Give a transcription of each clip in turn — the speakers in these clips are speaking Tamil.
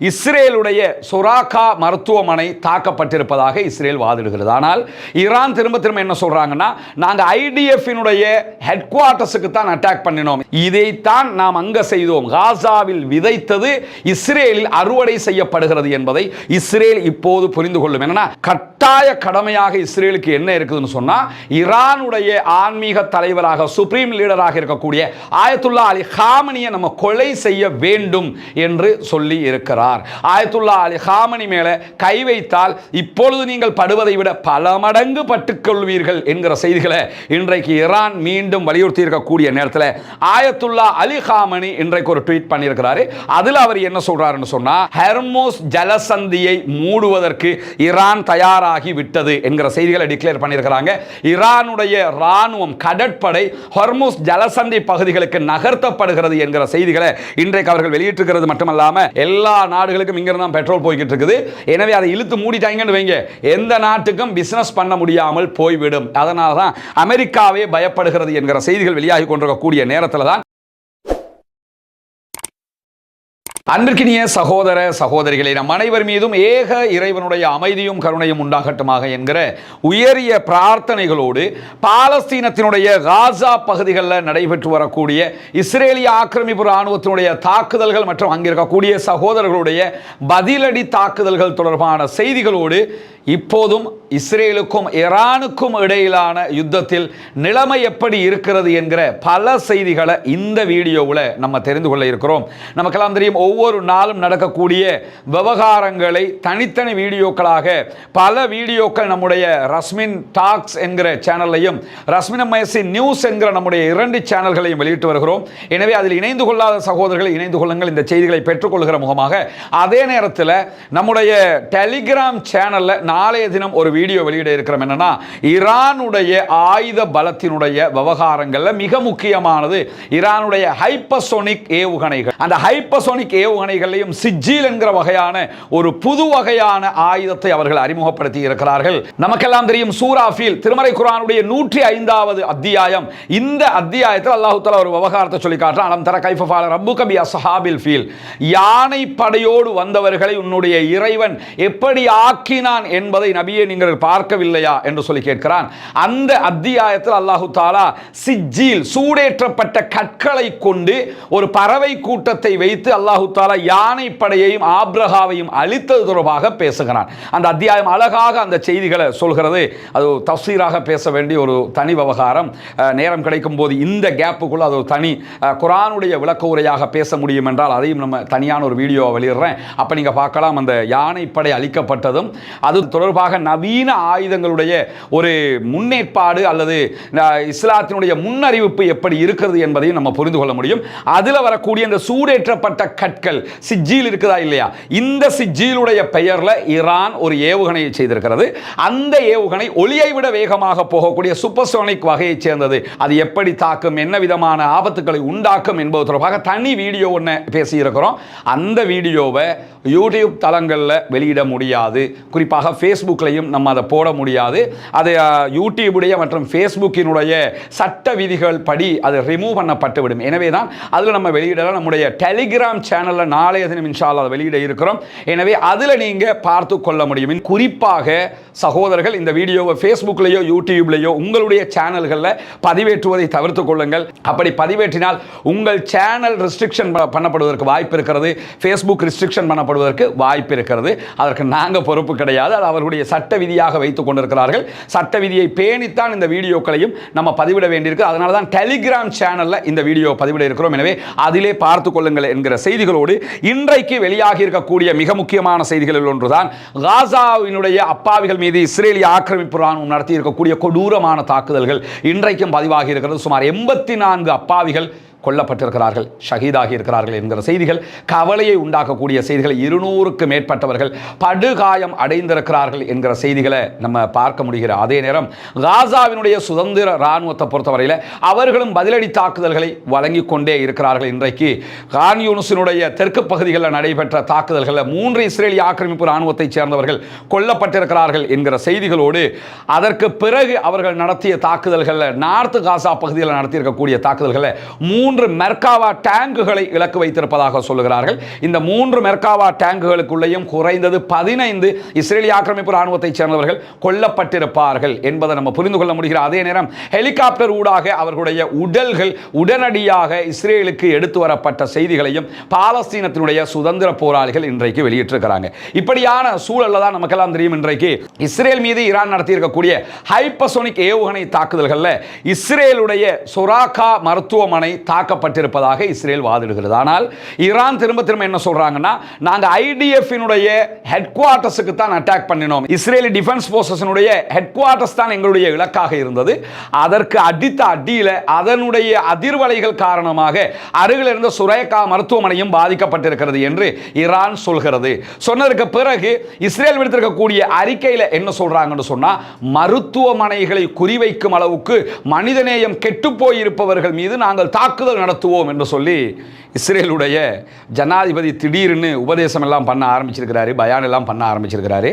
இஸ்ரேலுடைய சொராக்கா மருத்துவமனை தாக்கப்பட்டிருப்பதாக இஸ்ரேல் வாதிடுகிறது. ஆனால் ஈரான் திரும்ப திரும்ப என்ன சொல்றாங்கன்னா, நாங்கள் ஐடிஎஃபினுடைய ஹெட் குவார்ட்டர்ஸுக்கு தான் அட்டாக் பண்ணினோம், இதைத்தான் நாம் அங்க செய்தோம், காசாவில் விதைத்தது இஸ்ரேலில் அறுவடை செய்யப்படுகிறது என்பதை இஸ்ரேல் இப்போது புரிந்து கொள்ளும். என்னன்னா, கட்டாய கடமையாக இஸ்ரேலுக்கு என்ன இருக்குதுன்னு சொன்னா, ஈரானுடைய ஆன்மீக தலைவராக சுப்ரீம் லீடராக இருக்கக்கூடிய ஆயத்துல்லா அலி காமனியை நம்ம கொலை செய்ய வேண்டும் என்று சொல்லி இருக்கிறார். ஆயத்துல்லா அலி காமனி மேல கை வைத்தால் இப்பொழுது நீங்கள் படுவதை விட பல மடங்கு பட்டுக்கொள்வீர்கள் என்கிற செய்திகளை இன்றைக்கு ஈரான் மீண்டும் வலியுறுத்தி இருக்கக்கூடிய நேரத்தில் ஆயத்துல்லா அலி காமனி இன்றைக்கு ஒரு ட்வீட் பண்ணியிருக்கிறாரு. அதில் அவர் என்ன சொல்றாருன்னு சொன்னா, ஹெர்மோஸ் ஜலசந்தியை மூடுவதற்கு ஈரான் தயாராகி விட்டது என்கிற செய்திகளை டிக்ளேர் பண்ணியிருக்கிறாங்க. ஈரானுடைய ராணுவம் கடற்படை ஹெர்மோஸ் ஜலசந்தி பகுதிகளுக்கு நகர்த்தப்படுகிறது என்கிற செய்திகளை இன்றைக்கு அவர்கள் வெளியிட்டிருக்கிறது மட்டுமல்லாம எல்லா நாடுகளுக்கும் இங்கிருந்து தான் பெட்ரோல் போய்கிட்டு இருக்குது. எனவே அதை இழுத்து மூடிட்டாங்கன்னு வைங்க, எந்த நாட்டுக்கும் பிசினஸ் பண்ண முடியாமல் போய்விடும். அதனால தான் அமெரிக்காவே பயப்படுகிறது என்கிற செய்திகள் வெளியாகி கொண்டிருக்கக்கூடிய நேரத்தில் தான் அன்பிற்கினிய சகோதர சகோதரிகளை, நம் அனைவர் மீதும் ஏக இறைவனுடைய அமைதியும் கருணையும் உண்டாகட்டுமாக என்கிற உயரிய பிரார்த்தனைகளோடு பாலஸ்தீனத்தினுடைய காசா பகுதிகளில் நடைபெற்று வரக்கூடிய இஸ்ரேலிய ஆக்கிரமிப்பு இராணுவத்தினுடைய தாக்குதல்கள் மற்றும் அங்கிருக்கக்கூடிய சகோதரர்களுடைய பதிலடி தாக்குதல்கள் தொடர்பான செய்திகளோடு இப்போதும் இஸ்ரேலுக்கும் ஈரானுக்கும் இடையிலான யுத்தத்தில் நிலைமை எப்படி இருக்கிறது என்கிற பல செய்திகளை இந்த வீடியோவில் நம்ம தெரிந்து கொள்ள இருக்கிறோம். நமக்கெல்லாம் தெரியும், ஒவ்வொரு நாளும் நடக்கக்கூடிய விவகாரங்களை தனித்தனி வீடியோக்களாக பல வீடியோக்கள் நம்முடைய ரஸ்மின் டாக்ஸ் என்கிற சேனல்லையும் ரஸ்மின் எம்எஸ்சி நியூஸ் என்கிற நம்முடைய 2 சேனல்களையும் வெளியிட்டு வருகிறோம். எனவே அதில் இணைந்து கொள்ளாத சகோதரர்களை இணைந்து கொள்ளுங்கள், இந்த செய்திகளை பெற்றுக்கொள்கிற முகமாக. அதே நேரத்தில் நம்முடைய டெலிகிராம் சேனலில் நாளைய தினம் ஒரு வீடியோ வெளியிட இருக்கிறோம். என்னன்னா, ஈரானுடைய ஆயுத பலத்தினுடைய விவகாரங்கள்ல மிக முக்கியமானது ஈரானுடைய ஹைப்பர்சோனிக் ஏவுகணைகள். அந்த ஹைப்பர்சோனிக் ஏவுகணைகளையும் சிஜில் என்கிற வகையான ஒரு புது வகையான ஆயுதத்தை அவர்கள் அறிமுகப்படுத்தி இருக்கிறார்கள். நமக்கெல்லாம் தெரியும், சூராஃபில் திருமறை குர்ஆனுடைய 105வது அத்தியாயம். இந்த அத்தியாயத்தில் அல்லாஹ் தஆலா ஒரு விவகாரத்தை சொல்லி காட்டுறான். அலம் தர கைஃப ஃபஅல ரப்புக பி அஸ்ஹாபில் ஃபீல், யானை படையோடு வந்தவர்களை உன்னுடைய இறைவன் எப்படி ஆக்கினான் என்பதை நபியே நீங்கள் பார்க்கவில்லையா என்று சொல்லி கேட்கிறான். அந்த அத்தியாயத்தில் அல்லாஹ் தஆலா சிஜ்ஜீல் சூடேற்றப்பட்ட கற்களை கொண்டு ஒரு பறவை கூட்டத்தை வைத்து அல்லாஹ் தஆலா யானை படையையும் ஆப்ரஹாவையும் அழித்தது தொடர்பாக பேசுகிறான். அந்த அத்தியாயம் அழகாக அந்த செய்திகளை சொல்கிறது. அது தஃசீராக பேச வேண்டிய ஒரு தனி விவகாரம். நேரம் கிடைக்கும் போது இந்த கேப்புக்குள்ள அது ஒரு தனி குர்ஆனுடைய விளக்க உரையாக பேச முடியும் என்றால் அதையும் நம்ம தனியான ஒரு வீடியோவை வெளியிடுறேன். அப்ப நீங்க பார்க்கலாம், அந்த யானை படை அழிக்கப்பட்டதும் அது தொடர்பாக நவீன ஆயுதங்களுடைய ஒரு முன்னேற்பாடு அல்லது இஸ்லாத்தினுடைய முன்னறிவிப்பு எப்படி இருக்கிறது என்பதையும் நம்ம புரிந்து கொள்ள முடியும். அதில் வரக்கூடிய இந்த சூடேற்றப்பட்ட கற்கள் சிஜ்ஜீல் இருக்குதா இல்லையா, இந்த சிஜ்ஜீலுடைய பெயர்ல ஈரான் ஒரு ஏவுகணையை செய்திருக்கிறது. அந்த ஏவுகணை ஒளியை விட வேகமாக போகக்கூடிய சூப்பர்சோனிக் வகையைச் சேர்ந்தது. அது எப்படி தாக்கும், என்ன விதமான ஆபத்துக்களை உண்டாக்கும் என்பது தொடர்பாக தனி வீடியோ ஒன்று பேசியிருக்கிறோம். அந்த வீடியோவை யூடியூப் தளங்களில் வெளியிட முடியாது, குறிப்பாக ஃபேஸ்புக்லையும் நம்ம அதை போட முடியாது. அது யூடியூபுடைய மற்றும் ஃபேஸ்புக்கினுடைய சட்ட விதிகள் படி அது ரிமூவ் பண்ணப்பட்டு விடும். எனவே தான் அதில் நம்ம வெளியிடலாம். நம்முடைய டெலிகிராம் சேனலில் நாளைய தினம் இன்ஷா அல்லாஹ் அதை வெளியிட இருக்கிறோம். எனவே அதில் நீங்கள் பார்த்து கொள்ள முடியும். குறிப்பாக சகோதரர்கள், இந்த வீடியோவை ஃபேஸ்புக்லையோ யூடியூப்லையோ உங்களுடைய சேனல்களில் பதிவேற்றுவதை தவிர்த்து கொள்ளுங்கள். அப்படி பதிவேற்றினால் உங்கள் சேனல் ரெஸ்ட்ரிக்ஷன் பண்ணப்படுவதற்கு வாய்ப்பு இருக்கிறது, ஃபேஸ்புக் ரெஸ்ட்ரிக்ஷன் பண்ணப்படுவதற்கு வாய்ப்பு இருக்கிறது. அதற்கு நாங்கள் பொறுப்பு கிடையாது, அது அவர்களுடைய சட்ட விதியாக வைத்துக் கொண்டிருக்கிறார்கள். சட்ட விதியை பேணித்தான் இந்த வீடியோக்களையும் நம்ம பதிவிட வேண்டியிருக்கு. அதனால தான் டெலிகிராம் சேனலில் இந்த வீடியோ பதிவிட இருக்கிறோம். எனவே அதிலே பார்த்துக் கொள்ளுங்கள் என்கிற செய்திகளோடு இன்றைக்கு வெளியாகி இருக்கக்கூடிய மிக முக்கியமான செய்திகளில் ஒன்றுதான், காசாவினுடைய அப்பாவிகள் மீது இஸ்ரேலிய ஆக்கிரமிப்பு ராணுவம் நடத்தி இருக்கக்கூடிய கொடூரமான தாக்குதல்கள் இன்றைக்கும் பதிவாகி இருக்கிறது. சுமார் 84 அப்பாவிகள் கொல்லப்பட்டிருக்கிறார்கள், ஷஹீதாகி இருக்கிறார்கள் என்கிற செய்திகள் கவலையை உண்டாக்கக்கூடிய செய்திகள். 200க்கு மேற்பட்டவர்கள் படுகாயம் அடைந்திருக்கிறார்கள் என்கிற செய்திகளை நம்ம பார்க்க முடிகிற அதே நேரம், காசாவினுடைய சுதந்திர இராணுவத்தை பொறுத்தவரையில் அவர்களும் பதிலடி தாக்குதல்களை வழங்கி கொண்டே இருக்கிறார்கள். இன்றைக்கு கான் யூனிஸினுடைய தெற்கு பகுதிகளில் நடைபெற்ற தாக்குதல்களில் 3 இஸ்ரேலிய ஆக்கிரமிப்பு இராணுவத்தைச் சேர்ந்தவர்கள் கொல்லப்பட்டிருக்கிறார்கள் என்கிற செய்திகளோடு, அதற்கு பிறகு அவர்கள் நடத்திய தாக்குதல்களில் நார்த் காசா பகுதியில் நடத்தியிருக்கக்கூடிய தாக்குதல்களில் 3 3 மெர்காவா டேங்குகளை இலக்கு வைத்திருப்பதாக சொல்லுகிறார்கள். இந்த 3 மெர்காவா டேங்குகளுக்குள்ளேயும் குறைந்தது 15 இஸ்ரேலிய ஆக்கிரமிப்பு ராணுவத்தைச் சேர்ந்தவர்கள் கொல்லப்பட்டிருப்பார்கள் என்பதை நம்ம புரிந்து கொள்ள முடிகிறது. அதே நேரம் ஹெலிகாப்டர் ஊடாக அவர்களுடைய உடல்கள் உடனடியாக இஸ்ரேலுக்கு எடுத்து வரப்பட்ட செய்திகளையும் பாலஸ்தீனத்தினுடைய சுதந்திர போராளிகள் இன்றைக்கு வெளியிட்டிருக்கிறாங்க. இப்படியான சூழல்ல தான் நமக்கெல்லாம் தெரியும், இன்றைக்கு இஸ்ரேல் மீது ஈரான் நடத்தியிருக்கக்கூடிய ஹைப்பர்சோனிக் ஏவுகணை தாக்குதல்களில் இஸ்ரேலுடைய சொராக்கா மருத்துவமனை தாக்கப்பட்டிருப்பதாக இஸ்ரேல் வாதிடுகிறது. ஆனால் ஈரான் திரும்ப திரும்ப என்ன சொல்றாங்கன்னா, நாங்க ஐடிஎஃப்னுடைய ஹெட் குவார்ட்டர்ஸுக்கு தான் அட்டாக் பண்ணினோம், இஸ்ரேலி டிஃபென்ஸ் போர்சஸினுடைய ஹெட் குவார்ட்டர்ஸ் தான் எங்களுடைய இலக்காக இருந்தது, அதற்கு அடித்த அடியில அதனுடைய அதிர்வலைகள் காரணமாக அருகில் இருந்த சுரேகா மருத்துவமனையும் பாதிக்கப்பட்டிருக்கிறது என்று ஈரான் சொல்கிறது. சொன்னதற்கு பிறகு இஸ்ரேல் விடுத்திருக்கக்கூடிய அறிக்கையில் என்ன சொல்றாங்கன்னு சொன்னா, மருத்துவமனைகளை குறிவைக்கும் அளவுக்கு மனிதநேயம் கெட்டுப்போய் இருப்பவர்கள் மீது நாங்கள் தாக்குதல் நடத்துவோம் என்று சொல்லி இஸ்ரேலுடைய ஜனாதிபதி திடீர்னு உபதேசம் எல்லாம் பண்ண ஆரம்பிச்சிருக்கிறாரு, பயான் எல்லாம் பண்ண ஆரம்பிச்சிருக்கிறாரு.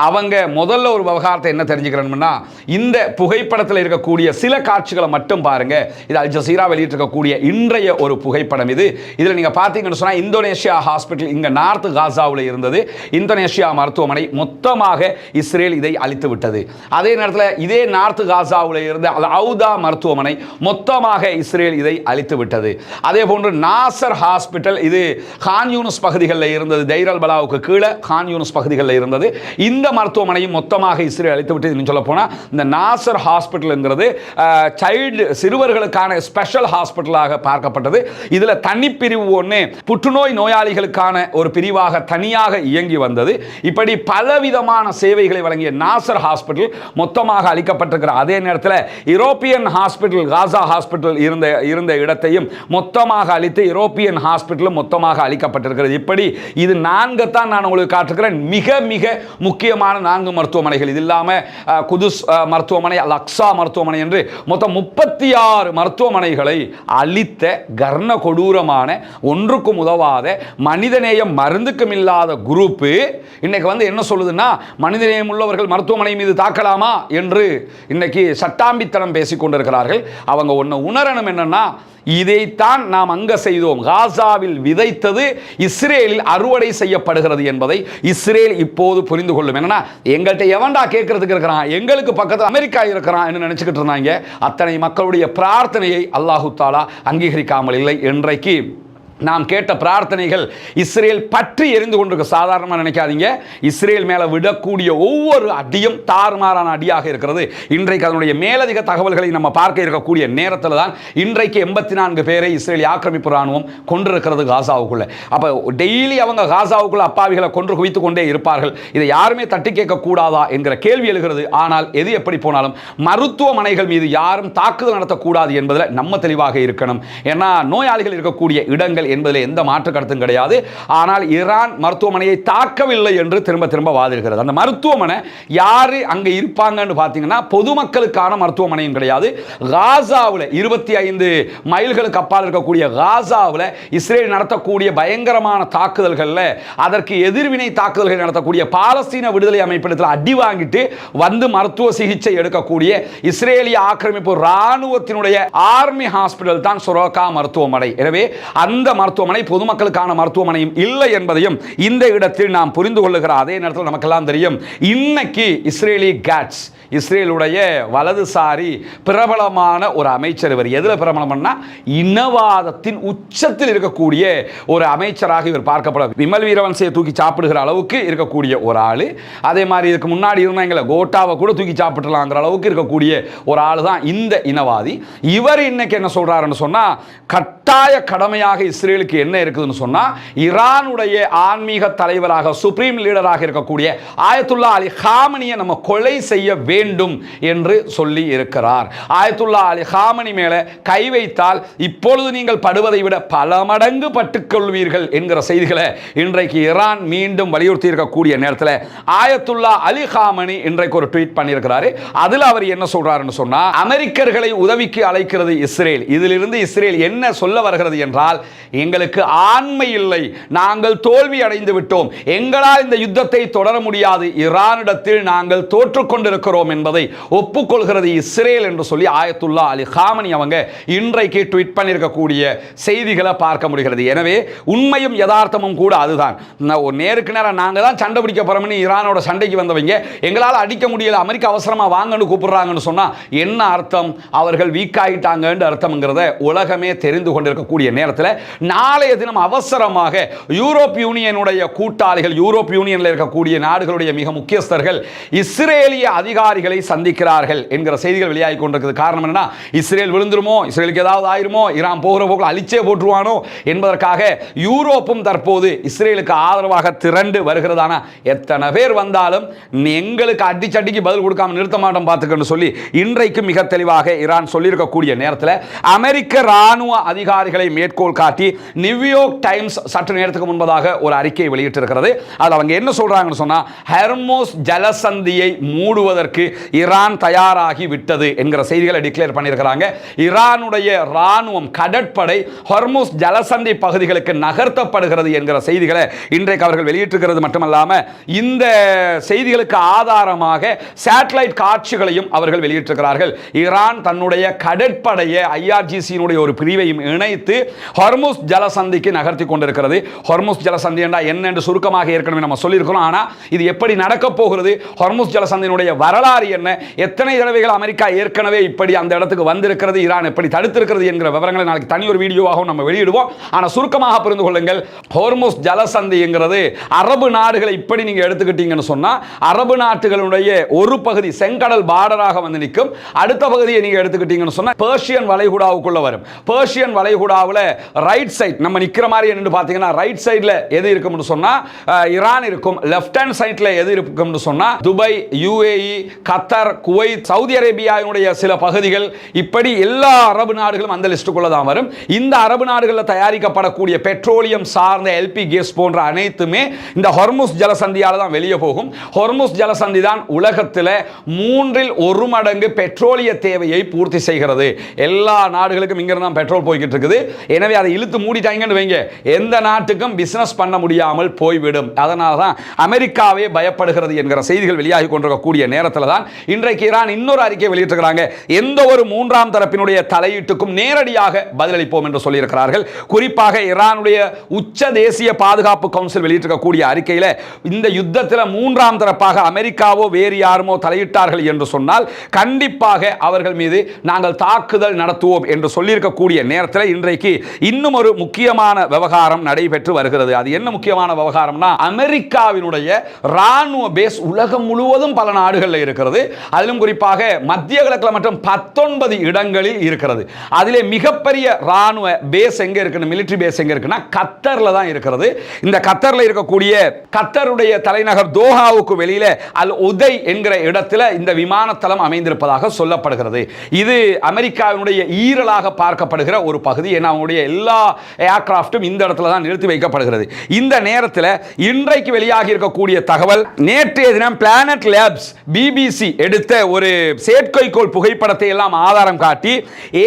அவங்க முதல்ல ஒரு விவகாரத்தை என்ன தெரிஞ்சுக்கிறோம்னா, இந்த புகைப்படத்தில் இருக்கக்கூடிய சில காட்சிகளை மட்டும் பாருங்க. இது அல் ஜசீரா வெளியிட்டிருக்கக்கூடிய இன்றைய ஒரு புகைப்படம். இதில் நீங்க பார்த்தீங்கன்னு சொன்னா, இந்தோனேஷியா ஹாஸ்பிட்டல் இங்க நார்த் காசாவில் இருந்தது. இந்தோனேஷியா மருத்துவமனை மொத்தமாக இஸ்ரேல் இதை அழித்து விட்டது. அதே நேரத்தில் இதே நார்த் காசாவில் இருந்த அவுதா மருத்துவமனை மொத்தமாக இஸ்ரேல் இதை அழித்து விட்டது. அதே போன்று நாசர் ஹாஸ்பிட்டல், இது கான் யூனிஸ் பகுதிகளில் இருந்தது, தைர் அல் பலாவுக்கு கீழே கான் யூனிஸ் பகுதிகளில் இருந்தது. இந்த மருத்துவமனையும் மொத்தமாக இஸ்ரேல் அழித்து விட்டது. சொல்ல போனா இந்த நாசர் ஹாஸ்பிட்டல் என்கிறது சைல்டு சிறுவர்களுக்கான ஸ்பெஷல் ஹாஸ்பிட்டலாக பார்க்கப்பட்டது. இதுல தனிப்பிரிவு ஒன்று புற்றுநோய் நோயாளிகளுக்கான ஒரு பிரிவாக தனியாக இயங்கி வந்தது. இப்படி பலவிதமான சேவைகளை வழங்கிய நாசர் ஹாஸ்பிட்டல் மொத்தமாக அளிக்கப்பட்டிருக்கிற அதே நேரத்தில் யூரோப்பியன் ஹாஸ்பிட்டல், காசா ஹாஸ்பிட்டல் இருந்த இடத்தையும் மொத்தமாக அளித்து யூரோப்பியன் ஹாஸ்பிட்டலும் மொத்தமாக அளிக்கப்பட்டிருக்கிறது. இப்படி இது 4 தான் நான் உங்களுக்கு காட்டுகிறேன், மிக மிக முக்கியமான 4 மருத்துவமனைகள். இது இல்லாம குதுஸ் மருத்துவமனை, அல் அக்ஸா மருத்துவமனை என்று மொத்தம் 36 மருத்துவமனைகளை அளித்த கர்ண கொடூரமான, ஒன்றுக்கும் உதவாத, மனிதநேயம் மருந்துக்கும் இல்லாத குரூப் இன்னைக்கு வந்து என்ன சொல்லுதுன்னா, மனிதநேயம் உள்ளவர்கள் மருத்துவமனை மீது தாக்கலாமா என்று இன்னைக்கு சட்டாம்பித்தனம் பேசிக் கொண்டிருக்கிறார்கள். அவங்க ஒன்று உணரணும், என்னன்னா, இதைத்தான் நாம் அங்க செய்தோம், காசாவில் விதைத்தது இஸ்ரேலில் அறுவடை செய்யப்படுகிறது என்பதை இஸ்ரேல் இப்போது புரிந்து கொள்ளும். என்னன்னா, எங்கள்கிட்ட எவன்டா கேட்கறதுக்கு இருக்கிறான், எங்களுக்கு பக்கத்தில் அமெரிக்கா இருக்கிறான் என்று நினைச்சுக்கிட்டு இருந்தாங்க. அத்தனை மக்களுடைய பிரார்த்தனையை அல்லாஹு தாலா அங்கீகரிக்காமல் இல்லை. இன்றைக்கு நாம் கேட்ட பிரார்த்தனைகள் இஸ்ரேல் பற்றி எரிந்து கொண்டிருக்க. சாதாரணமாக நினைக்காதீங்க, இஸ்ரேல் மேலே விடக்கூடிய ஒவ்வொரு அடியும் தாறுமாறான அடியாக இருக்கிறது. இன்றைக்கு அதனுடைய மேலதிக தகவல்களை நம்ம பார்க்க இருக்கக்கூடிய நேரத்தில் தான் இன்றைக்கு 84 பேரை இஸ்ரேல் ஆக்கிரமிப்பு ராணுவம் கொண்டிருக்கிறது காசாவுக்குள்ள. அப்போ டெய்லி அவங்க காசாவுக்குள்ள அப்பாவிகளை கொன்று குவித்து கொண்டே இருப்பார்கள். இதை யாருமே தட்டி கேட்கக்கூடாதா என்கிற கேள்வி எழுகிறது. ஆனால் எது எப்படி போனாலும் மருத்துவமனைகள் மீது யாரும் தாக்குதல் நடத்தக்கூடாது என்பதில் நம்ம தெளிவாக இருக்கணும். ஏன்னா நோயாளிகள் இருக்கக்கூடிய இடங்கள் என்பதில் எந்த மாற்று கருத்தும் கிடையாது. ஆனால் ஈரான் மருத்துவமனையை தாக்கவில்லை என்று திரும்ப திரும்ப வாதிடுகிறது. அந்த மருத்துவமனை யாரு அங்க இருப்பாங்கன்னு பார்த்தீங்கன்னா, பொதுமக்களுக்கான மருத்துவமனையும் கிடையாது. காசாவில் 25 மைல்களுக்கு அப்பால் இருக்கக்கூடிய காசாவில் இஸ்ரேல் நடத்தக்கூடிய பயங்கரமான தாக்குதல்களில் அதற்கு எதிர்வினை தாக்குதல்கள் நடத்தக்கூடிய பாலஸ்தீன விடுதலை அமைப்பிடத்தில் அடி வாங்கிட்டு வந்து மருத்துவ சிகிச்சை எடுக்கக்கூடிய இஸ்ரேலிய ஆக்கிரமிப்பு ராணுவத்தினுடைய ஆர்மி ஹாஸ்பிட்டல் தான் சொரோகா மருத்துவமனை. எனவே அந்த மருத்துவமனை பொதுமக்களுக்கான மருத்துவமனையும் இல்லை என்பதையும் இந்த இடத்தில் நாம் புரிந்து கொள்ளுகிற அதே நேரத்தில் நமக்கெல்லாம் தெரியும், இன்னைக்கு இஸ்ரேலி கேட்ஸ், இஸ்ரேலுடைய வலதுசாரி பிரபலமான ஒரு அமைச்சர். இவர் எதில் பிரபலம்னா, இனவாதத்தின் உச்சத்தில் இருக்கக்கூடிய ஒரு அமைச்சராக இவர் பார்க்கப்படும். விமல் வீரவன்சையை தூக்கி சாப்பிடுகிற அளவுக்கு இருக்கக்கூடிய ஒரு ஆள். அதே மாதிரி இதுக்கு முன்னாடி இருந்தாங்களே கோட்டாவை கூட தூக்கி சாப்பிடலாங்கிற அளவுக்கு இருக்கக்கூடிய ஒரு ஆள் தான் இந்த இனவாதி. இவர் இன்னைக்கு என்ன சொல்றாருன்னு சொன்னா, கட்டாய கடமையாக இஸ்ரேலுக்கு என்ன இருக்குதுன்னு சொன்னா, ஈரானுடைய ஆன்மீக தலைவராக சுப்ரீம் லீடராக இருக்கக்கூடிய ஆயத்துல்லா அலி காமனியை நம்ம கொலை செய்ய வேண்டும் என்று சொல்லி இருக்கிறார். ஆயத்துல்லா அலி காமனி மேல கை வைத்தால் இப்பொழுது நீங்கள் படுவதை விட பல மடங்கு பட்டுக்கொள்வீர்கள் என்கிற செய்திகளை இன்றைக்கு ஈரான் மீண்டும் வலியுறுத்தி இருக்கக்கூடிய நேரத்தில் ஆயத்துல்லா அலி காமனி இன்றைக்கு ஒரு ட்வீட் பண்ணியிருக்கிறாரு. அதில் அவர் என்ன சொல்றாருன்னு சொன்னா, அமெரிக்கர்களை உதவிக்கு அழைக்கிறது இஸ்ரேல். இதிலிருந்து இஸ்ரேல் என்ன சொல்ல வருகிறது என்றால், எங்களுக்கு ஆண்மை இல்லை, நாங்கள் தோல்வி அடைந்து விட்டோம், எங்களால் இந்த யுத்தத்தை தொடர முடியாது, ஈரானிடத்தில் நாங்கள் தோற்றுக்கொண்டிருக்கிறோம் என்பதை ஒப்புக்கொள்கிறது இஸ்ரேல் என்று சொல்லி ஆயத்துல்லா அலி காமனி அவங்க இன்றைக்கு ட்வீட் பண்ணியிருக்கக்கூடிய செய்திகளை பார்க்க முடிகிறது. எனவே உண்மையும் யதார்த்தமும் கூட அதுதான். நேருக்கு நேரம் நாங்கள் தான் சண்டை பிடிக்க போறோம்னு ஈரானோட சண்டைக்கு வந்தவங்க எங்களால் அடிக்க முடியல, அமெரிக்கா அவசரமா வாங்கன்னு கூப்பிடுறாங்கன்னு சொன்னா என்ன அர்த்தம்? அவர்கள் வீக் ஆகிட்டாங்கன்னு அர்த்தம்ங்கிறத உலகமே தெரிந்து கொண்டிருக்கக்கூடிய நேரத்தில் நாளைய தினம் அவசரமாக யூரோப் யூனியனுடைய கூட்டாளிகள், யூரோப் யூனியனில் இருக்கக்கூடிய நாடுகளுடைய மிக முக்கியஸ்தர்கள் இஸ்ரேலிய அதிகாரிகளை சந்திக்கிறார்கள் என்கிற செய்திகள் வெளியாகி கொண்டிருக்கிறது. காரணம் என்னன்னா, இஸ்ரேல் விழுந்துருமோ, இஸ்ரேலுக்கு ஏதாவது ஆயிருமோ, ஈரான் போகிற போக்கில் அழிச்சே போட்டுருவானோ என்பதற்காக யூரோப்பும் தற்போது இஸ்ரேலுக்கு ஆதரவாக திரண்டு வருகிறதான எத்தனை பேர் வந்தாலும் எங்களுக்கு அடிச்சடிக்கு பதில் கொடுக்காம நிறுத்த மாட்டோம் பார்த்துக்கன்னு சொல்லி இன்றைக்கு மிக தெளிவாக ஈரான் சொல்லியிருக்கக்கூடிய நேரத்தில் அமெரிக்க ராணுவ அதிகாரிகளை மேற்கோள் காட்டி நியூயார்க் டைம்ஸ் சற்று நேரத்துக்கு முன்பதாக ஒரு அறிக்கை வெளியிட்டிருக்கிறது. அதில் அவங்க என்ன சொல்றாங்கன்னு சொன்னா, ஹெர்மோஸ் ஜலசந்தியை மூடுவதற்கு ஈரான் தயாராகி விட்டது என்கிற செய்திகளை டிக்ளேர் பண்ணியிருக்கிறாங்க. ஈரானுடைய ராணுவம், கடற்படை ஹெர்மோஸ் ஜலசந்தி பகுதிகளுக்கு நகர்த்தப்படுகிறது என்கிற செய்திகளை இன்றைக்கு அவர்கள் வெளியிட்டிருக்கிறது மட்டுமல்லாம இந்த செய்திகளுக்கு ஆதாரமாக சேட்டலைட் காட்சிகளையும் அவர்கள் வெளியிட்டிருக்கிறார்கள். ஈரான் தன்னுடைய கடற்படையை ஐஆர்ஜிசியினுடைய ஒரு பிரிவையும் இணைத்து ஹெர்மோஸ் ஜலசந்திக்கு நகர்த்தி கொண்டிருக்கிறது. ஹெர்மோஸ் ஜலசந்தி என்றால் என்ன என்று சுருக்கமாக ஏற்கனவே நம்ம சொல்லியிருக்கிறோம். ஆனால் இது எப்படி நடக்க போகிறது, ஹெர்மோஸ் ஜலசந்தியினுடைய வரலாறு என்ன, எத்தனை தடவைகள் அமெரிக்கா ஏற்கனவே இப்படி அந்த இடத்துக்கு வந்திருக்கிறது, ஈரான் எப்படி தடுத்திருக்கிறது என்கிற விவரங்களை நாளைக்கு தனி ஒரு வீடியோவாகவும் நம்ம வெளியிடுவோம். ஆனால் சுருக்கமாக புரிந்து கொள்ளுங்கள், ஹெர்மோஸ் ஜலசந்திங்கிறது அரபு நாடுகளை இப்படி நீங்க எடுத்துக்கிட்டீங்கன்னு சொன்னா, அரபு நாட்டுகளுடைய ஒரு பகுதி செங்கடல் பார்டராக வந்து நிற்கும். அடுத்த பகுதியை நீங்க எடுத்துக்கிட்டீங்கன்னு சொன்னா பெர்ஷியன் வளைகுடாவுக்குள்ள வரும். பெர்ஷியன் வளைகுடாவில் ரைட் சைடு நம்ம நிக்கிற மாதிரி என்று பார்த்தீங்கன்னா ரைட் சைடில் எது இருக்கும்னு சொன்னா ஈரான் இருக்கும். லெஃப்ட் ஹேண்ட் சைடில் எது இருக்கும்னு சொன்னா Dubai, UAE, Qatar, Kuwait, Saudi அரேபியாவினுடைய சில பகுதிகள், இப்படி எல்லா அரபு நாடுகளும் அந்த லிஸ்டுக்குள்ள தான் வரும். இந்த அரபு நாடுகளில் தயாரிக்கப்படக்கூடிய பெட்ரோலியம் சார்ந்த எல்பி கேஸ் போன்ற அனைத்துமே இந்த ஹெர்மோஸ் ஜலசந்தியால தான் வெளியே போகும். ஹெர்மோஸ் ஜலசந்தி தான் உலகத்தில் 1/3 மடங்கு பெட்ரோலிய தேவையை பூர்த்தி செய்கிறது. எல்லா நாடுகளுக்கும் இங்கிருந்து தான் பெட்ரோல் போய்கிட்டு இருக்குது. எனவே அதை இழுத்து மூடிட்டாங்கன்னு வைங்க, எந்த நாட்டுக்கும் பிசினஸ் பண்ண முடியாமல் போய்விடும். அதனால தான் அமெரிக்காவே பயப்படுகிறது என்கிற செய்திகள் வெளியாகி கொண்டிருக்கக்கூடிய நேரத்தில் தான் இன்றைக்கு ஈரான் இன்னொரு அறிக்கை வெளியிட்டிருக்கிறாங்க. எந்த ஒரு மூன்றாம் தரப்பினுடைய தலையீட்டுக்கும் நேரடியாக பதிலளிப்போம் என்று சொல்லியிருக்கிறார்கள். குறிப்பாக ஈரானுடைய உச்ச தேசிய பாதுகாப்பு கவுன்சில் வெளியிட்டிருக்கக்கூடிய அறிக்கையில் இந்த யுத்தத்தில் மூன்றாம் தரப்பாக அமெரிக்காவோ வேறு யாருமோ தலையிட்டார்கள் என்று சொன்னால் கண்டிப்பாக அவர்கள் மீது நாங்கள் தாக்குதல் நடத்துவோம் என்று சொல்லியிருக்கக்கூடிய நேரத்தில் இன்றைக்கு இன்னும் ஒரு முக்கியமான விவகாரம் நடைபெற்று வருகிறது. அது என்ன முக்கியமான விவகாரம்னா, அமெரிக்காவினுடைய ராணுவ பேஸ் உலகம் முழுவதும் பல நாடுகளில் இருக்கிறது. அதிலும் குறிப்பாக மத்திய கிழக்கில் மற்றும் 19 இடங்களில் இருக்கிறது. அதிலே மிகப்பெரிய ராணுவ பேஸ் எங்க இருக்கு, மிலிட்டரி பேஸ் எங்க இருக்குன்னா கத்தர்ல தான் இருக்கிறது. இந்த கத்தர்ல இருக்கக்கூடிய கத்தருடைய தலைநகர் தோஹாவுக்கு வெளியில அல் உதை என்கிற இடத்துல இந்த விமானத்தளம் அமைந்திருப்பதாக சொல்லப்படுகிறது. இது அமெரிக்காவினுடைய ஈரலாக பார்க்கப்படுகிற ஒரு பகுதி. ஏன்னா அவங்களுடைய எல்லா ஏர்கிராஃப்டும் இந்த இடத்துல தான் நிறுத்தி வைக்கப்படுகிறது. இந்த நேரத்தில் இன்றைக்கு வெளியாகி இருக்கக்கூடிய தகவல், நேற்றைய தினம் பிளானட் லேப்ஸ் பிபிசி எடுத்த ஒரு செயற்கைக்கோள் புகைப்படத்தை எல்லாம் ஆதாரம் காட்டி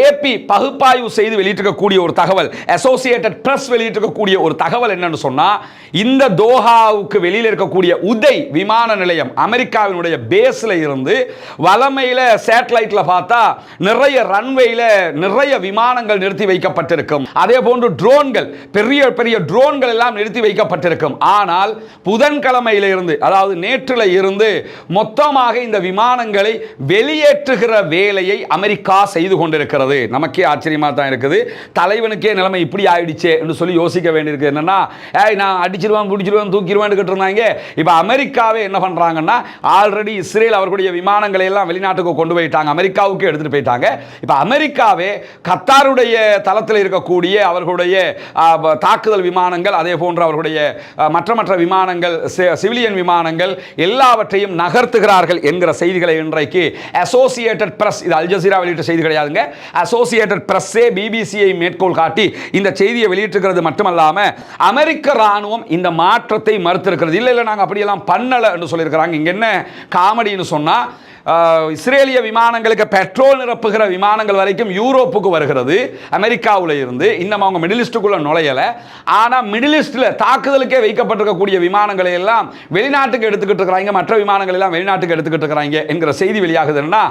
ஏபி பகுப்பாய்வு செய்து வெளியிட்டிருக்கக்கூடிய ஒரு தகவல், அசோசியேட்டட் பிரஸ் வெளியிட்டிருக்கக்கூடிய ஒரு தகவல் என்னன்னு சொன்னா, இந்த தோஹாவுக்கு வெளியில் இருக்கக்கூடிய உதை விமான நிலையம் அமெரிக்காவினுடைய பேஸ்ல இருந்து வலமையில சேட்டலைட்ல பார்த்தா நிறைய ரன்வேல நிறைய விமானங்கள் நிறுத்தி வைக்கப்பட்டிருக்கும். அதே போன்று ட்ரோன்கள், பெரிய பெரிய ட்ரோன்கள் எல்லாம் நிறுத்தி வைக்கப்பட்டிருக்கும். ஆனால் புதன்கிழமையில இருந்து, அதாவது நேற்றுல இருந்து மொத்தமாக இந்த விமானங்களை வெளியேற்றுகிற வேலையை அமெரிக்கா செய்து கொண்டிருக்கிறது. நமக்கே ஆச்சரியமா தான் இருக்குது. தலைவனுக்கே நிலைமை இப்படி ஆயிடுச்சே என்று சொல்லி யோசிக்க வேண்டியிருக்கு. என்னன்னா, நான் அடிச்சிருவான், பிடிச்சிருவான், தூக்கிடுவான்னு கேட்டிருந்தாங்க. இப்போ அமெரிக்காவே என்ன பண்றாங்கன்னா, ஆல்ரெடி இஸ்ரேல் அவர்களுடைய விமானங்களை எல்லாம் வெளிநாட்டுக்கு கொண்டு போயிட்டாங்க, அமெரிக்காவுக்கு எடுத்துட்டு போயிட்டாங்க. இப்போ அமெரிக்காவே கத்தாருடைய தளத்தில் இருக்கக்கூடிய அவர்களுடைய தாக்குதல் விமானங்கள், அதே போன்று அவர்களுடைய மற்ற விமானங்கள், சிவிலியன் விமானங்கள் எல்லாவற்றையும் நகர்த்துகிறார்கள் என்கிற செய்திகளை இன்றைக்கு அசோசியேட்டட் பிரஸ், இது அல் ஜசீரா வெளியிட்ட செய்தி கிடையாதுங்க, அசோசியேட்டட் பிரஸ்ஸே பிபிசியை மேற்கோள் காட்டி இந்த செய்தியை வெளியிட்டிருக்கிறது மட்டுமல்லாம அமெரிக்க ராணுவம் இந்த மாற்றத்தை மறுத்திருக்கிறது. இல்லை நாங்கள் அப்படியெல்லாம் பண்ணல என்று சொல்லியிருக்கிறாங்க. இங்க என்ன காமெடின்னு சொன்னா, இஸ்ரேலிய விமானங்களுக்கு பெட்ரோல் நிரப்புகிற விமானங்கள் வரைக்கும் யூரோப்புக்கு வருகிறது அமெரிக்காவில் இருந்து. இன்னும் அவங்க மிடில் ஈஸ்டுக்குள்ள நுழையலை. ஆனால் மிடில் ஈஸ்டில் தாக்குதலுக்கே வைக்கப்பட்டிருக்கக்கூடிய விமானங்களை எல்லாம் வெளிநாட்டுக்கு எடுத்துக்கிட்டு இருக்கிறாங்க, மற்ற விமானங்கள் எல்லாம் வெளிநாட்டுக்கு எடுத்துக்கிட்டு இருக்கிறாங்க என்கிற செய்தி வெளியாகுதுன்னா,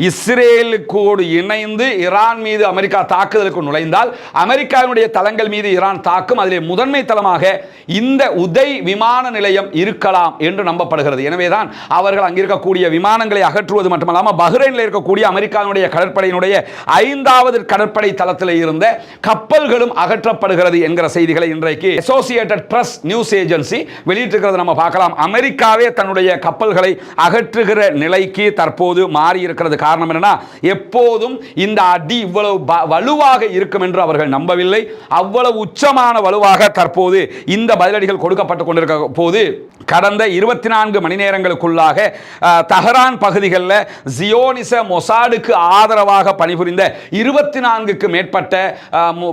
இஸ்ரேலுக்கோடு இணைந்து ஈரான் மீது அமெரிக்கா தாக்குதலுக்கு நுழைந்தால் அமெரிக்காவினுடைய தளங்கள் மீது ஈரான் தாக்கும். அதிலே முதன்மை தளமாக இந்த உதய் விமான நிலையம் இருக்கலாம் என்று நம்பப்படுகிறது. எனவேதான் அவர்கள் அங்கிருக்கக்கூடிய விமானங்களை அகற்றுவது மட்டுமல்லாமல் பஹ்ரைனில் இருக்கக்கூடிய அமெரிக்காவினுடைய கடற்படையினுடைய 5வது கடற்படை தளத்தில் இருந்த கப்பல்களும் அகற்றப்படுகிறது என்கிற செய்திகளை இன்றைக்கு அசோசியேட்டட் பிரஸ் நியூஸ் ஏஜென்சி வெளியிட்டிருக்கிறது நம்ம பார்க்கலாம். அமெரிக்காவே தன்னுடைய கப்பல்களை அகற்றுகிற நிலைக்கு தற்போது மாறி இருக்கிறது. காரணம் என்னன்னா, எப்போதும் இந்த அடி இவ்வளவு வலுவாக இருக்கும் என்று அவர்கள் நம்பவில்லை. அவ்வளவு உச்சமான வலுவாக தற்போது இந்த பதிலடிகள் கொடுக்கப்பட்டுக் கொண்டிருக்க போது கடந்த 24 மணி நேரங்களுக்குள்ளாக தஹரான் பகுதிகளில் ஜியோனிச மொசாடுக்கு ஆதரவாக பணிபுரிந்த 24க்கு மேற்பட்ட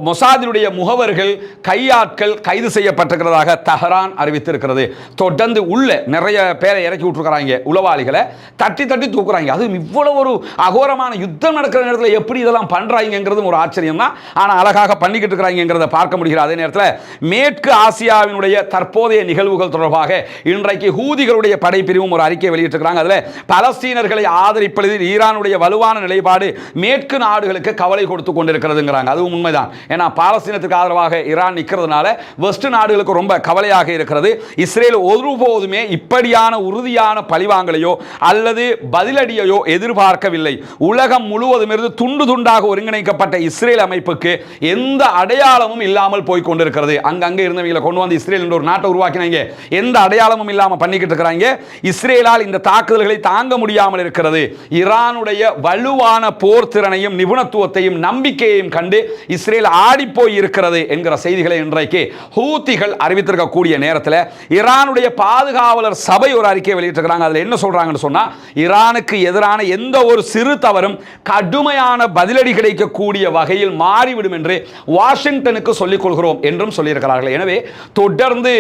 மொசாதினுடைய முகவர்கள், கையாட்கள் கைது செய்யப்பட்டிருக்கிறதாக தஹரான் அறிவித்திருக்கிறது. தொடர்ந்து உள்ள நிறைய பேரை இறக்கி விட்டுருக்கிறாங்க, உளவாளிகளை தட்டி தட்டி தூக்குறாங்க. அது இவ்வளவு ஒரு அகோரமான யுத்தம் நடக்கிற நேரத்தில் எப்படி இதெல்லாம் பண்றாங்கிறது ஒரு ஆச்சரியம் தான். ஆனால் அழகாக பண்ணிக்கிட்டு இருக்கிறாங்கிறத பார்க்க முடிகிறது. அதே நேரத்தில் மேற்கு ஆசியாவினுடைய தற்போதைய நிகழ்வுகள் தொடர்பாக இன்றைக்கு ஹூதிகளுடைய படைப்பிரிவும் ஒரு அறிக்கை வெளியிட்டிருக்கிறாங்க. அதில் பலஸ்தீனர்களை ஆதரிப்பதில் ஈரானுடைய வலுவான நிலைப்பாடு மேற்கு நாடுகளுக்கு கவலை கொடுத்து கொண்டிருக்கிறதுங்கிறாங்க. அதுவும் உண்மைதான். ஏன்னா பாலஸ்தீனத்துக்கு ஆதரவாக ஈரான் நிற்கிறதுனால வெஸ்ட் நாடுகளுக்கு ரொம்ப கவலையாக இருக்கிறது. இஸ்ரேல் ஒருபோதுமே இப்படியான உறுதியான பழிவாங்கலையோ அல்லது பதிலடியையோ எதிர்பார்க்கவில்லை. உலகம் முழுவதும் இருந்து துண்டு துண்டாக ஒருங்கிணைக்கப்பட்ட இஸ்ரேல் அமைப்புக்கு எந்த அடையாளமும் இல்லாமல் போய் கொண்டிருக்கிறது. அங்கங்கே இருந்தவங்களை கொண்டு வந்து இஸ்ரேல் என்ற ஒரு நாட்டை உருவாக்கினாங்க. எந்த அடையாளமும் இல்லாமல் பண்ணிக்கிட்டு இருக்கிறாங்க. இஸ்ரேலால் இந்த தாக்குதல்களை தாங்க முடியாமல் இருக்கிறது. ஈரானுடைய வலுவான போர் திறனையும் நிபுணத்துவத்தையும் நம்பிக்கையையும் கண்டு இஸ்ரேல் ஆடிப்போய் இருக்கிறது என்கிற செய்திகளை இன்றைக்கு ஹூத்திகள் அறிவித்திருக்கக்கூடிய நேரத்தில் ஈரானுடைய பாதுகாவலர் சபை ஒரு அறிக்கை வெளியிட்டிருக்கிறாங்க. அதில் என்ன சொல்றாங்கன்னு சொன்னா, ஈரானுக்கு எதிரான எந்த ஒரு சிறு தவறும் கடுமையான பதிலடி கிடைக்கக்கூடிய வகையில் மாறிவிடும் என்று வாஷிங்டனுக்கு சொல்லிக் கொள்கிறோம் என்றும் சொல்லியிருக்கிறார்கள். எனவே தொடர்ந்து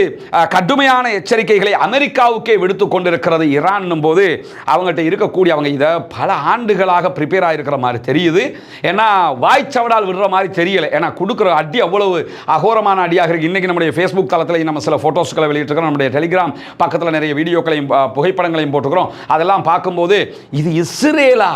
கடுமையான எச்சரிக்கைகளை அமெரிக்காவுக்கே விடுத்துக் கொண்டிருக்கிறது ஈரான் போது, அவங்ககிட்ட இருக்கக்கூடிய அவங்க இதை பல ஆண்டுகளாக ப்ரிப்பேர் ஆகிருக்கிற மாதிரி தெரியுது. ஏன்னா வாய்ச்சவடால் விடுற மாதிரி தெரியல. ஏன்னா கொடுக்குற அடி அவ்வளவு அகோரமான அடியாக இருக்கு. இன்னைக்கு நம்முடைய ஃபேஸ்புக் தளத்தில் நம்ம சில ஃபோட்டோஸ்களை வெளியிட்டிருக்கிறோம். நம்முடைய டெலிகிராம் பக்கத்தில் நிறைய வீடியோக்களையும் புகைப்படங்களையும் போட்டுக்கிறோம். அதெல்லாம் பார்க்கும்போது இது இஸ்ரேலா,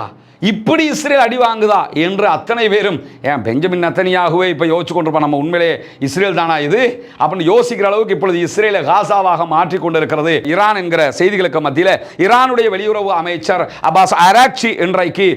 இப்படி இஸ்ரேல் அடி வாங்குதா என்று அத்தனை பேரும் ஏன் பெஞ்சமின் நெத்தனியாகுவே இப்போ யோசிச்சு கொண்டிருப்போம், நம்ம உண்மையிலே இஸ்ரேல் தானா இது அப்படின்னு யோசிக்கிற அளவுக்கு இப்பொழுது இஸ்ரேலை காசாவாக மாற்றிக் கொண்டிருக்கிறது ஈரான் என்கிற செய்திகளுக்கு மத்தியில் ஈரானுடைய வெளியுறவு அமைச்சர் அப்பாஸ் அராக்சி இன்றைக்கு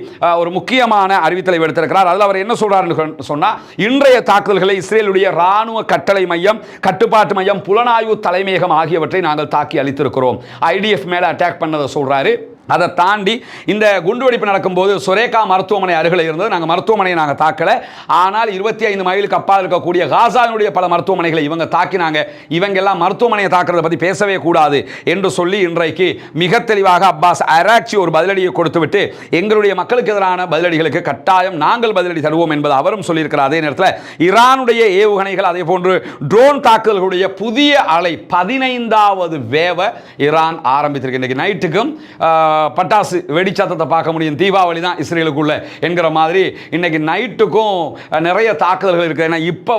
ஒரு முக்கியமான அறிவித்தலை எடுத்திருக்கிறார். அதில் அவர் என்ன சொல்றாருன்னு சொன்னா, இன்றைய தாக்குதல்களை இஸ்ரேலுடைய ராணுவ கட்டளை மையம், கட்டுப்பாட்டு மையம், புலனாய்வு தலைமையகம் ஆகியவற்றை நாங்கள் தாக்கி அளித்திருக்கிறோம். ஐடிஎஃப் மேல அட்டாக் பண்ணதை சொல்றாரு. அதை தாண்டி இந்த குண்டுவெடிப்பு நடக்கும்போது சுரேகா மருத்துவமனை அருகில் இருந்தது. நாங்கள் மருத்துவமனையை நாங்கள் தாக்கலை. ஆனால் 25 மைலுக்கு அப்பால் இருக்கக்கூடிய காசாவினுடைய பல மருத்துவமனைகளை இவங்க தாக்கினாங்க. இவங்க எல்லாம் மருத்துவமனையை தாக்குறதை பற்றி பேசவே கூடாது என்று சொல்லி இன்றைக்கு மிக தெளிவாக அப்பாஸ் அராக்சி ஒரு பதிலடியை கொடுத்துவிட்டு, எங்களுடைய மக்களுக்கு எதிரான பதிலடிகளுக்கு கட்டாயம் நாங்கள் பதிலடி தருவோம் என்பது அவரும் சொல்லியிருக்கிறார். அதே நேரத்தில் ஈரானுடைய ஏவுகணைகள், அதே போன்று ட்ரோன் தாக்குதல்களுடைய புதிய அலை 15வது வேவை ஈரான் ஆரம்பித்திருக்கு. இன்றைக்கு நைட்டுக்கும் பட்டாசு வெடிச்சத்தத்தை பார்க்க முடியும். தீபாவளி தான் இஸ்ரேலுக்குள்ள என்கிற மாதிரி இன்னைக்கு நைட்டுக்கும் நிறைய தாக்குதல்கள் இருக்கு. ஏன்னா இப்போ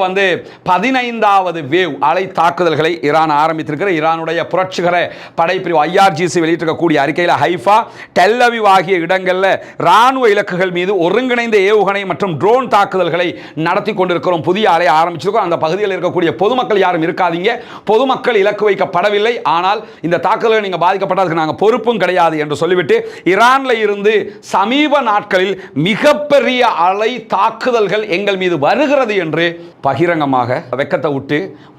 15வது வேவ் அலை தாக்குதல்களை ஈரான் ஆரம்பித்திருக்கிற ஈரானுடைய புரட்சிகர படைப்பிரிவு IRGC வெளியிட்டிருக்கக்கூடிய அறிக்கையில் ஹைஃபா, டெல் அவீவ் ஆகிய இடங்களில் ராணுவ இலக்குகள் மீது ஒருங்கிணைந்த ஏவுகணை மற்றும் ட்ரோன் தாக்குதல்களை நடத்தி கொண்டிருக்கிறோம். புதிய அலை ஆரம்பிச்சிருக்கோம். அந்த பகுதியில் இருக்கக்கூடிய பொதுமக்கள் யாரும் இருக்காதீங்க, பொதுமக்கள் இலக்கு வைக்கப்படவில்லை, ஆனால் இந்த தாக்குதல்கள் நீங்கள் பாதிக்கப்பட்டதுக்கு நாங்கள் பொறுப்பும் கிடையாது என்று சொல்லிவிட்டு ஈரான்ல இருந்து சமீப நாட்களில் மிகப்பெரிய அலை தாக்குதல்கள் எங்கள் மீது வருகிறது என்று பகிரங்கமாக வெக்கத்தை விட்டு,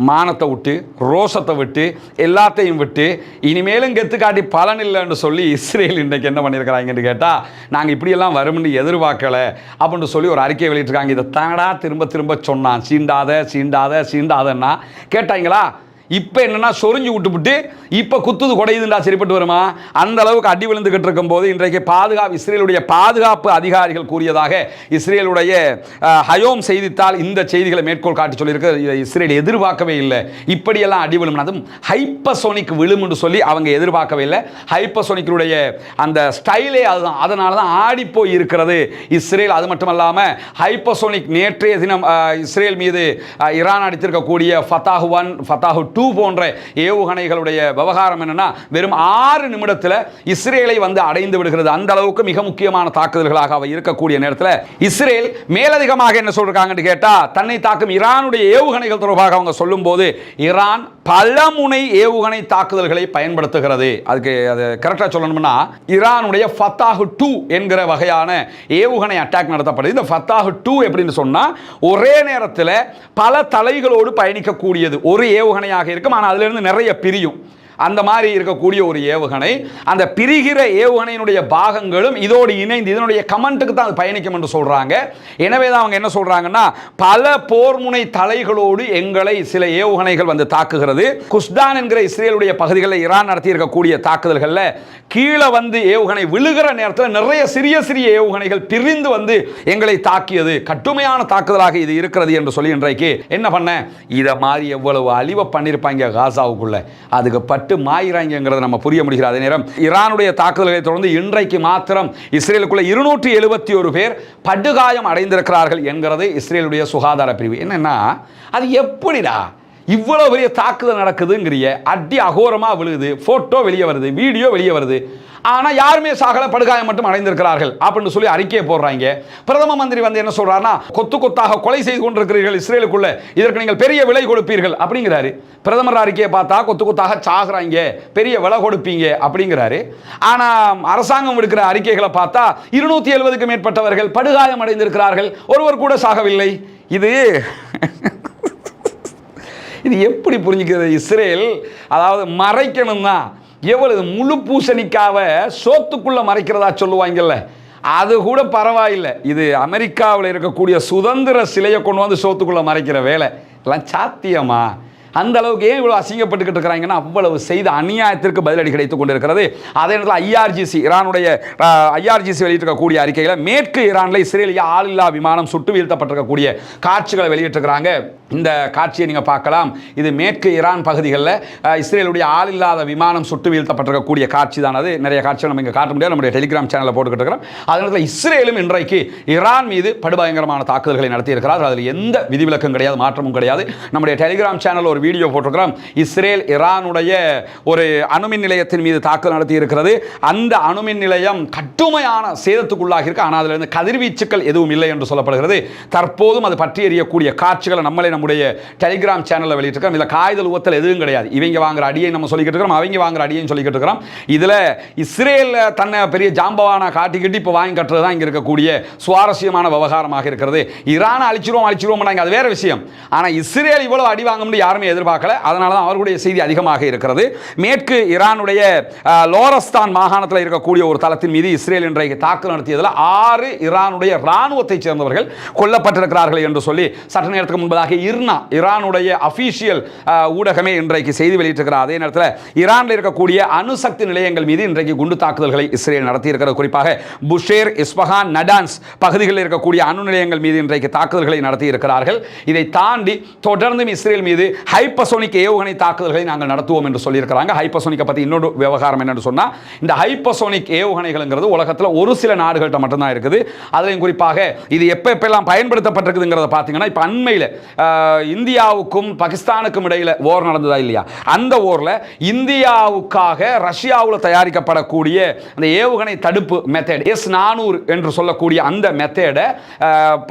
மானத்தை விட்டு, ரோஷத்தை விட்டு, எல்லாத்தையும் விட்டு இனிமேலும் கெத்து காட்டி பலன் இல்லைன்னு சொல்லி இஸ்ரேல் இன்றைக்கு என்ன பண்ணியிருக்கிறாங்கன்னு கேட்டால், நாங்கள் இப்படியெல்லாம் வரும்னு எதிர்பார்க்கலை அப்படின்னு சொல்லி ஒரு அறிக்கை வெளியிட்டிருக்காங்க. இதை தாடா திரும்ப திரும்ப சொன்னான், சீண்டாத சீண்டாத சீண்டாதன்னா கேட்டாங்களா? இப்போ என்னன்னா சொரிஞ்சு விட்டுவிட்டு இப்போ குத்துது குடையுதுண்டா சரிப்பட்டு வருமா? அந்த அளவுக்கு அடி விழுந்துகிட்டு இருக்கும் போது இன்றைக்கு இஸ்ரேலுடைய பாதுகாப்பு அதிகாரிகள் கூறியதாக இஸ்ரேலுடைய ஹயோம் செய்தித்தாள் இந்த செய்திகளை மேற்கோள் காட்டி சொல்லியிருக்கு. இஸ்ரேல் எதிர்பார்க்கவே இல்லை இப்படியெல்லாம் அடி விழும், அதுவும் ஹைப்பர்சோனிக் விழும் என்று சொல்லி அவங்க எதிர்பார்க்கவே இல்லை. ஹைப்பர்சோனிக்குடைய அந்த ஸ்டைலே அதுதான், அதனால தான் ஆடி போய் இருக்கிறது இஸ்ரேல். அது மட்டுமல்லாமல் ஹைப்பர்சோனிக் நேற்றைய தினம் இஸ்ரேல் மீது ஈரான் அடித்திருக்கக்கூடிய ஃபத்தாஹ் 1 ஃபத்தாஹ் 2 போன்ற ஏவுகணைகளுடைய விவகாரம் என்னன்னா வெறும் 6 நிமிடத்தில் இஸ்ரேலை வந்து அடைந்து விடுகிறது. அந்த அளவுக்கு மிக முக்கியமான தாக்குதல்களாக அவை இருக்கக்கூடிய நேரத்தில் இஸ்ரேல் மேலதிகமாக என்ன சொல்றாங்கன்னு கேட்டா, தன்னை தாக்கும் ஈரானுடைய ஏவுகணைகள் தொடர்பாக அவங்க சொல்லும்போது ஈரான் பலமுனை ஏவுகணை தாக்குதல்களை பயன்படுத்துகிறது. அதுக்கு அது கரெக்டாக சொல்லணும்னா ஈரானுடைய ஃபத்தாஹ் 2 என்கிற வகையான ஏவுகணை அட்டாக் நடத்தப்படுது. இந்த ஃபத்தாஹ் 2 எப்படின்னு சொன்னா ஒரே நேரத்தில் பல தலைகளோடு பயணிக்கக்கூடியது ஒரு ஏவுகணையாக இருக்கும். ஆனால் அதிலிருந்து நிறைய பிரியும். அந்த மாதிரி இருக்கக்கூடிய ஒரு ஏவுகணை, அந்த பிரிகிற ஏவுகணையினுடைய பாகங்களும் இதோடு இணைந்து இதனுடைய கமெண்ட்டுக்கு தான் அது பயணிக்கும் என்று சொல்றாங்க. எனவே தான் அவங்க என்ன சொல்றாங்கன்னா, பல போர்முனை தலைகளோடு எங்களை சில ஏவுகணைகள் வந்து தாக்குகிறது. குஸ்தான் என்கிற இஸ்ரேலுடைய பகுதிகளில் ஈரான் நடத்தி இருக்கக்கூடிய தாக்குதல்களில் கீழே வந்து ஏவுகணை விழுகிற நேரத்தில் நிறைய சிறிய சிறிய ஏவுகணைகள் பிரிந்து வந்து எங்களை தாக்கியது. கடுமையான தாக்குதலாக இது இருக்கிறது என்று சொல்லி இன்றைக்கு என்ன பண்ண, இதை மாதிரி எவ்வளவு அழிவை பண்ணியிருப்பாங்க காசாவுக்குள்ள, அதுக்கு பட்டு மாயிறாங்கிறத நம்ம புரிய முடிகிறது. அதே நேரம் ஈரானுடைய தாக்குதல்களை தொடர்ந்து இன்றைக்கு மாத்திரம் இஸ்ரேலுக்குள்ள 271 பேர் படுகாயம் அடைந்திருக்கிறார்கள் என்கிறது இஸ்ரேலுடைய சுகாதார பிரிவு. என்னன்னா அது எப்படிடா இவ்வளவு பெரிய தாக்குதல் நடக்குதுங்கிறிய, அடி அகோரமா விழுகுது, போட்டோ வெளியே வருது, வீடியோ வெளியே வருது, ஆனா யாருமே சாகல, படுகாயம் மட்டும் அடைந்திருக்கிறார்கள் அப்படின்னு சொல்லி அறிக்கையை போடுறாங்க. பிரதம மந்திரி வந்து என்ன சொல்றாருன்னா, கொத்து கொத்தாக கொலை செய்து கொண்டிருக்கிறீர்கள் இஸ்ரேலுக்குள்ள, இதற்கு நீங்கள் பெரிய விலை கொடுப்பீர்கள் அப்படிங்கிறாரு. பிரதமர் அறிக்கையை பார்த்தா கொத்து கொத்தாக சாகுறாங்க, பெரிய விலை கொடுப்பீங்க அப்படிங்கிறாரு. ஆனா அரசாங்கம் விடுக்கிற அறிக்கைகளை பார்த்தா 270க்கும் மேற்பட்டவர்கள் படுகாயம் அடைந்திருக்கிறார்கள், ஒருவர் கூட சாகவில்லை. இது எப்படி புரிஞ்சுக்கிறது? இஸ்ரேல் அதாவது மறைக்கணும் தான், எவ்வளவு முழு பூசணிக்காவை சோத்துக்குள்ள மறைக்கிறதா சொல்லுவாங்கல்ல, அது கூட பரவாயில்லை. இது அமெரிக்காவில் இருக்கக்கூடிய சுதந்திர சிலையை கொண்டு வந்து சோத்துக்குள்ள மறைக்கிற வேலை எல்லாம் சாத்தியமா? அந்த அளவுக்கு ஏன் இவ்வளவு அசிங்கப்பட்டுக்கிட்டு இருக்கிறாங்கன்னா, அவ்வளவு செய்த அநியாயத்திற்கு பதிலடி கிடைத்துக் கொண்டிருக்கிறது. அதே நேரத்தில் ஐஆர்ஜிசி ஈரானுடைய ஐஆர்ஜிசி வெளியிட்டிருக்கக்கூடிய அறிக்கையில் மேற்கு ஈரானில் இஸ்ரேலிய ஆளில்லா விமானம் சுட்டு வீழ்த்தப்பட்டிருக்கக்கூடிய காட்சிகளை வெளியிட்டிருக்கிறாங்க. இந்த காட்சியை நீங்கள் பார்க்கலாம். இது மேற்கு ஈரான் பகுதிகளில் இஸ்ரேலுடைய ஆளில்லாத விமானம் சுட்டு வீழ்த்தப்பட்டிருக்கக்கூடிய காட்சி தான். அது நிறைய காட்சிகள் நம்ம இங்கே காட்ட முடியாது, நம்முடைய டெலிகிராம் சேனலில் போட்டுக்கிட்டு இருக்கிறோம். அதனால இஸ்ரேலும் இன்றைக்கு ஈரான் மீது படுபயங்கரமான தாக்குதல்களை நடத்தியிருக்கிறார். அதில் எந்த விதிவிலக்கும் கிடையாது, மாற்றமும் கிடையாது. நம்முடைய டெலிகிராம் சேனல் ஒரு வீடியோ போட்டிருக்கிறோம். இஸ்ரேல் ஈரானுடைய ஒரு அணுமின் நிலையத்தின் மீது தாக்குதல் நடத்தி இருக்கிறது. அந்த அணுமின் நிலையம் கடுமையான சேதத்துக்குள்ளாகி இருக்கு. ஆனால் அதிலிருந்து கதிர்வீச்சுக்கள் எதுவும் இல்லை என்று சொல்லப்படுகிறது. தற்போதும் அது பற்றி எறியக்கூடிய காட்சிகளை நம்முடைய டெலிகிராம் சேனலில் வெளியிட்டிருக்கிறோம். இதில் காய்தல் ஊத்தல் எதுவும் கிடையாது. இவங்க வாங்குற அடியை நம்ம சொல்லிக்கிட்டு இருக்கிறோம், அவங்க வாங்குற அடியையும் சொல்லிக்கிட்டு இருக்கிறோம். இதில் இஸ்ரேல் தன்னை பெரிய ஜாம்பவான காட்டிக்கிட்டு இப்போ வாங்கி கட்டுறது தான் இங்கே இருக்கக்கூடிய சுவாரஸ்யமான விவகாரமாக இருக்கிறது. ஈரானை அழிச்சிருவோம் அது வேற விஷயம். ஆனால் இஸ்ரேல் இவ்வளவு அடி வாங்க முடியும் யாருமே எதிர்பார்க்கல. அதனால தான் அவர்களுடைய செய்தி அதிகமாக இருக்கிறது. மேற்கு ஈரானுடைய லோரஸ்தான் மாகாணத்தில் இருக்கக்கூடிய ஒரு தளத்தின் மீது இஸ்ரேல் இன்றைக்கு தாக்குதல் நடத்தியதில் 6 ஈரானுடைய இராணுவத்தைச் சேர்ந்தவர்கள் கொல்லப்பட்டிருக்கிறார்கள் என்று சொல்லி சற்று நேரத்துக்கு முன்பதாக ஈரானுடைய அபிஷியல் ஊடகமே இன்றைக்கு செய்தி வெளியிட்டிருக்கிறார். அதே நேரத்தில் ஈரானில் இருக்கக்கூடிய அணுசக்தி நிலையங்கள் மீது இன்றைக்கு குண்டு தாக்குதல்களை இஸ்ரேல் நடத்தியிருக்கிறது. குறிப்பாக புஷேர், இஸ்பஹான், நடான்ஸ் பகுதிகளில் இருக்கக்கூடிய அணு நிலையங்கள் மீது இன்றைக்கு தாக்குதல்களை நடத்தி இருக்கிறார்கள். இதை தாண்டி தொடர்ந்து இஸ்ரேல் மீது ஹைப்பர்சோனிக் ஏவுகணை தாக்குதல்களை நாங்கள் நடத்துவோம் என்று சொல்லியிருக்கிறாங்க. ஹைப்பர்சோனிக்கை பற்றி இன்னொரு விவகாரம் என்னன்னு சொன்னால், இந்த ஹைப்பர்சோனிக் ஏவுகணைகள்ங்கிறது உலகத்தில் ஒரு சில நாடுகள்கிட்ட மட்டும்தான் இருக்குது. அதிலையும் குறிப்பாக இது எப்பெல்லாம் பயன்படுத்தப்பட்டிருக்குதுங்கிறத பார்த்தீங்கன்னா, இப்போ அண்மையில் இந்தியாவுக்கும் பாகிஸ்தானுக்கும் இடையில் ஓர் நடந்ததா இல்லையா? அந்த ஓரில் இந்தியாவுக்காக ரஷ்யாவில் தயாரிக்கப்படக்கூடிய அந்த ஏவுகணை தடுப்பு மெத்தட் S-400 என்று சொல்லக்கூடிய அந்த மெத்தடை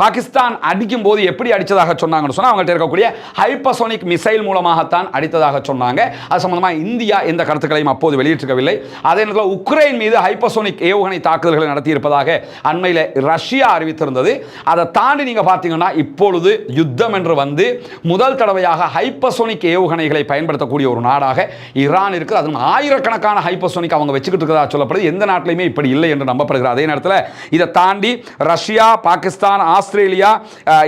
பாகிஸ்தான் அடிக்கும் போது எப்படி அடித்ததாக சொன்னாங்கன்னு சொன்னால், அவங்கள்ட்ட இருக்கக்கூடிய ஹைப்பர்சோனிக் மிசைல் மூலமாகத்தான் அடித்ததாக சொன்னாங்க. அது சம்பந்தமாக இந்தியா எந்த கருத்துக்களையும் அப்போது வெளியிட்டிருக்கவில்லை. அதே நேரத்தில் உக்ரைன் மீது ஹைப்பர்சோனிக் ஏவுகணை தாக்குதல்களை நடத்தியிருப்பதாக அண்மையில் ரஷ்யா அறிவித்திருந்தது. அதை தாண்டி நீங்கள் பார்த்தீங்கன்னா இப்பொழுது யுத்தம் என்று வந்தால் வந்து முதல் தடவையாக ஹைப்பர்சோனிக் ஏவுகணைகளை பயன்படுத்தக்கூடிய ஒரு நாடாக ஈரான் இருக்குது. அதுவும் ஆயிரக்கணக்கான ஹைப்பர்சோனிக் அவங்க வச்சுக்கிட்டு இருக்கிறதா சொல்லப்படுது. எந்த நாட்டிலையுமே இப்படி இல்லை என்று நம்பப்படுகிறது. அதே நேரத்தில் இதை தாண்டி Russia, Pakistan, Australia,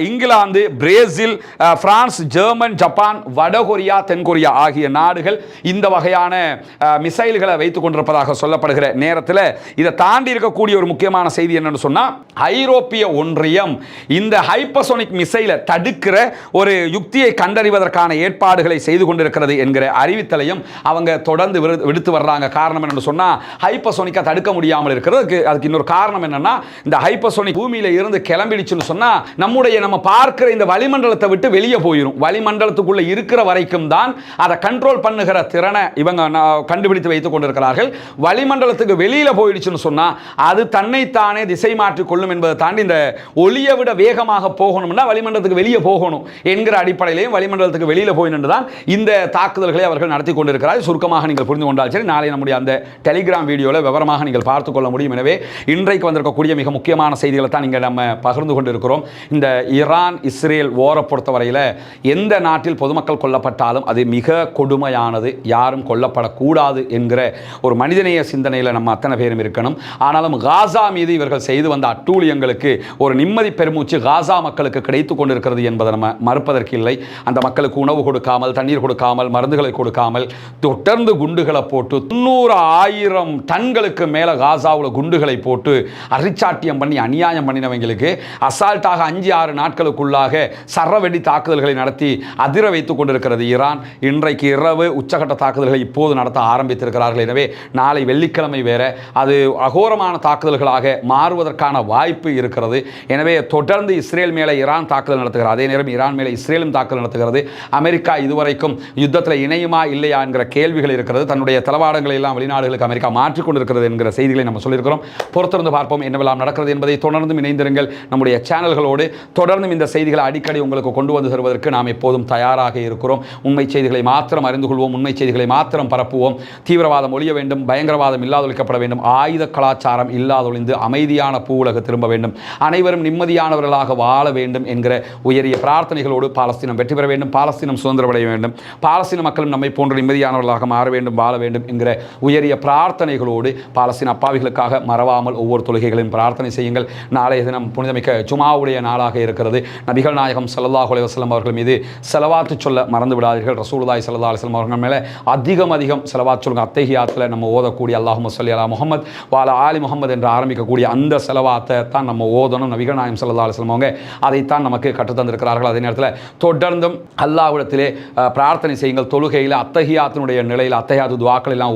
England, Brazil, France, German, Japan, வடகொரியா, தென்கொரியா ஆகிய நாடுகள் இந்த வகையான மிசைல்களை வைத்துக் கொண்டிருப்பதாக சொல்லப்படுகிற நேரத்தில் இதை தாண்டி இருக்கக்கூடிய ஒரு முக்கியமான செய்தி என்னன்னு சொன்னா, ஐரோப்பிய ஒன்றியம் இந்த ஹைப்பர்சோனிக் மிசைலை தடுக்கிற ஒரு யுக்தியை கண்டறிவதற்கான ஏற்பாடுகளை செய்து கொண்டிருக்கிறது என்கிற அறிவித்தலையும் அவங்க தொடர்ந்து விடுத்து வர்றாங்க. காரணம் என்னன்னு சொன்னா, ஹைப்பர்சோனிக்கை தடுக்க முடியாமல் இருக்கிறதுக்கு அதுக்கு இன்னொரு காரணம் என்னன்னா, இந்த ஹைப்பர்சோனிக் பூமியில இருந்து கிளம்பிடுச்சுன்னு சொன்னா நம்ம பார்க்கிற இந்த வளிமண்டலத்தை விட்டு வெளியே போயிடும். வளிமண்டலத்துக்குள்ள இருக்கிற வரைக்கும் தான் அதை கண்ட்ரோல் பண்ணுகிற திறனை இவங்க கண்டுபிடித்து வைத்துக் கொண்டிருக்கிறார்கள். வளிமண்டலத்துக்கு வெளியில போயிடுச்சுன்னு சொன்னா அது தன்னைத்தானே திசை மாற்றிக் கொள்ளும் என்பதை தாண்டி இந்த ஒளியை விட வேகமாக போகணும்னா வளிமண்டலத்துக்கு வெளியே போகணும் என்கிற அடிப்படையிலேயும் வளிமண்டலத்துக்கு வெளியில போய் நின்றுதான் இந்த தாக்குதல்களை அவர்கள் நடத்தி கொண்டிருக்கிறார்கள். சுருக்கமாக நீங்கள் புரிந்து கொண்டால் சரி, நாளை நம்முடைய அந்த டெலிகிராம் வீடியோவில் விவரமாக நீங்கள் பார்த்துக் கொள்ள முடியும். எனவே இன்றைக்கு வந்திருக்கக்கூடிய மிக முக்கியமான செய்திகளை தான் இங்கே நம்ம பகிர்ந்து கொண்டிருக்கிறோம். இந்த ஈரான் இஸ்ரேல் ஓரை பொறுத்தவரையில் எந்த நாட்டில் பொதுமக்கள் கொல்லப்பட்டாலும் அது மிக கொடுமையானது, யாரும் கொல்லப்படக்கூடாது என்கிற ஒரு மனிதநேய சிந்தனையில் நம்ம அத்தனை பேரும் இருக்கணும். ஆனாலும் காசா மீது இவர்கள் செய்து வந்த அட்டூழியங்களுக்கு ஒரு நிம்மதி பெருமூச்சு காசா மக்களுக்கு கிடைத்துக் கொண்டிருக்கிறது என்பதை நம்ம மறுப்பதற்கு இல்லை. அந்த மக்களுக்கு உணவு கொடுக்காமல், தண்ணீர் கொடுக்காமல், மருந்துகளை கொடுக்காமல் தொடர்ந்து குண்டுகளை போட்டு 90,000 டன்களுக்கு மேலே காசாவில் குண்டுகளை போட்டு அரிச்சாட்டியம் பண்ணி அநியாயம் பண்ணினவங்களுக்கு அசால்ட்டாக 5-6 நாட்களுக்குள்ளாக சரவெடி தாக்குதல்களை நடத்தி அதிர வைத்துக் கொண்டிருக்கிறது ஈரான். இன்றைக்கு இரவு உச்சகட்ட தாக்குதல்களை இப்போது நடத்த ஆரம்பித்திருக்கிறார்கள். எனவே நாளை வெள்ளிக்கிழமை வேற அது அகோரமான தாக்குதல்களாக மாறுவதற்கான வாய்ப்பு இருக்கிறது. எனவே தொடர்ந்து இஸ்ரேல் மேலே ஈரான் தாக்குதல் நடத்துகிறது. அதே நேரம் ஈரான் மேலே இஸ்ரேலும் தாக்குதல் நடத்துகிறது. அமெரிக்கா இதுவரைக்கும் யுத்தத்தில் இணையுமா இல்லையா என்கிற கேள்விகள் இருக்கிறது. தன்னுடைய தளவாடங்களை எல்லாம் வெளிநாடுகளுக்கு அமெரிக்கா மாற்றிக்கொண்டிருக்கிறது என்கிற செய்திகளை நம்ம சொல்லியிருக்கிறோம். பொறுத்திருந்து பார்ப்போம் என்னவெல்லாம் நடக்கிறது என்பதை. தொடர்ந்து இணைந்திருங்கள் நம்முடைய சேனல்களோடு. தொடர்ந்தும் இந்த செய்திகளை அடிக்கடி உங்களுக்கு கொண்டு வந்து தருவதற்கு நாம் எப்போதும் தயாராக இருக்கிறோம். உண்மை செய்திகளை மாத்திரம் அறிந்து கொள்வோம், உண்மை செய்திகளை மாத்திரம் பரப்புவோம். தீவிரவாதம் ஒழிய வேண்டும், பயங்கரவாதம் இல்லாதொழிக்கப்பட வேண்டும், ஆயுத கலாச்சாரம் இல்லாதொழிந்து அமைதியான பூவுலக திரும்ப வேண்டும், அனைவரும் நிம்மதியானவர்களாக வாழ வேண்டும் என்கிற உயரிய பிரார்த்தனைகளோடு பாலஸ்தீனம் வெற்றி பெற வேண்டும், பாலஸ்தீனம் சுதந்திரமடைய வேண்டும், பாலஸ்தீன மக்களும் நம்மை போன்ற நிம்மதியானவர்களாக மாற வேண்டும், வாழ வேண்டும் என்கிற உயரிய பிரார்த்தனைகளோடு பாலஸ்தீன அப்பாவிகளுக்காக மறவாமல் ஒவ்வொரு தொழுகைகளையும் பிரார்த்தனை செய்யுங்கள். நாளைய தினம் புனிதமிக்க ஜுமாவுடைய நாளாக இருக்கிறது. நபிகள் நாயகம் ஸல்லல்லாஹு அலைஹி வஸல்லம் அவர்கள் மீது ஸலவாத்து சொல்ல மறந்து விடாதீர்கள். ரசூலுல்லாஹி ஸல்லல்லாஹு அலைஹி வஸல்லம் அவர்கள் மேலே அதிகம் ஸலவாத் சொல்லுங்க. அத்தஹியாத்தில் நம்ம ஓதக்கூடிய அல்லாஹும்ம ஸல்லி அலா முஹம்மத் வ அலா ஆலி முஹம்மத் என்று ஆரம்பிக்கக்கூடிய அந்த ஸலவாத்தை தான் நம்ம ஓதணும். நபிகள் நாயகம் ஸல்லல்லாஹு அலைஹி வஸல்லம் அவங்க அதைத்தான் நமக்கு கற்றுத்தந்திருக்கிறார்கள். அதே நேரத்தில் தொடர்ந்தும் அல்லாஹ்விடத்திலே பிரார்த்தனை செய்யுங்கள். தொழுகையில் அத்தஹியாத்தினுடைய நிலையில் அத்தஹியாத்து துஆக்கள் எல்லாம்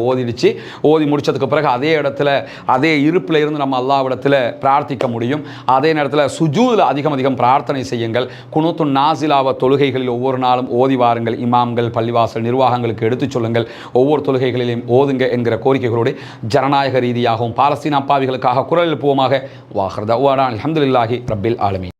ஓதி முடிச்சதுக்கு பிறகு அதே இடத்துல அதே இருப்பில் இருந்து நம்ம அல்லாஹ்விடத்தில் பிரார்த்திக்க முடியும். அதே நேரத்தில் சுஜூதில் அதிகம் பிரார்த்தனை செய்யுங்கள். குனூத்து நாசிலாவ தொழுகைகளில் ஒவ்வொரு நாளும் ஓதி வாருங்கள். இமாம்கள், பள்ளிவாசல் நிர்வாகங்களுக்கு எடுத்துச் சொல்லுங்கள். ஒவ்வொரு தொழுகைகளிலும் ஓதுங்க என்கிற கோரிக்கைகளோடு ஜனநாயக ரீதியாகவும் பாலஸ்தீன அப்பாவிகளுக்காக குரல் எழுப்புவோமாக. வாஹர் தஅவானா அல்ஹம்துலில்லாஹி ரப்பில் ஆலமீன்.